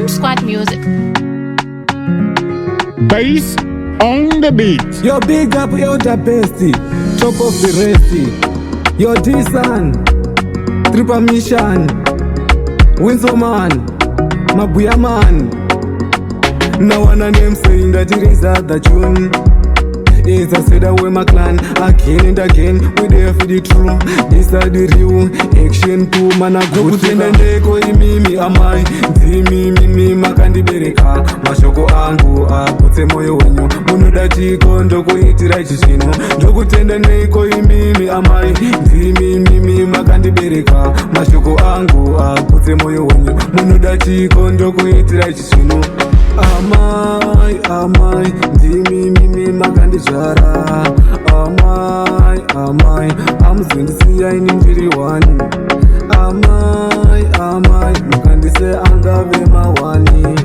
Squad Music. Bass on the beat. Yo, big up, yo, the bestie. Top of the rest. Yo, D-San. Triple Mission. Windsor man. Mabuya man. Now one of them saying that it is the tune. It's a Seda with my clan. Again and again, we there for the true. This are the real action too. Man, I go to the neko imimi amai. Mimi makandi bereka. Mashoko angu akutse moyo wenyu. Munoda chiko ndokuitira chishino. Ndokutenda neko imimi amai. Mimi makandi bereka. Mashoko angu akutse moyo wenyu. Munoda chiko ndokuitira chishino. Amai, mimi makandi jara. Amai, amzindisiya ini ndiri wani. Amai, makandi se angave mawani.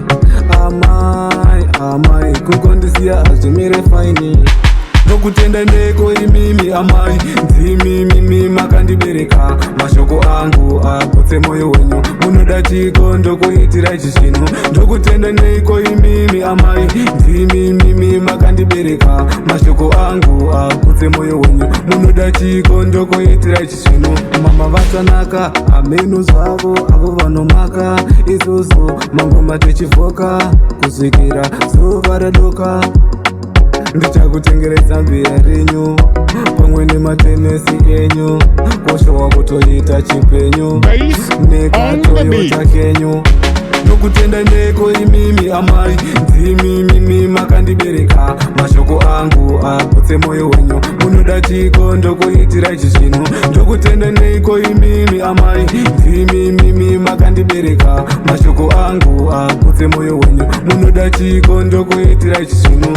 Amai, kukondisiya azvimire faini. Ndokutenda ndeko imimi amai. Mimi makandibereka. Mashoko angu akutse moyo wenyu. Munoda chiko ndokuitira chishino. Ndokutenda ndeko imimi amai. Mimi makandibereka. Mashoko angu akutse moyo wenyu. Munoda chiko ndokuitira chishino. Mama vatanaka ameno zvavo avo vanomaka. Izozo mangoma techivoka kuzvikira zuva radoka. Ndichakutengeresa mbiya renyu pamwe nematenesi enyu. Koshowa kutoita chipenyu nekatoyota kenyu. Ndokutenda ndeko imimi amai. Mimi makandibereka. Mashoko angu akutse moyo wenyu. Munoda chiko ndokuitira chishino. Ndokutenda ndeko imimi amai. Mimi makandibereka. Mashoko angu akutse moyo wenyu. Munoda chiko ndokuitira chishino.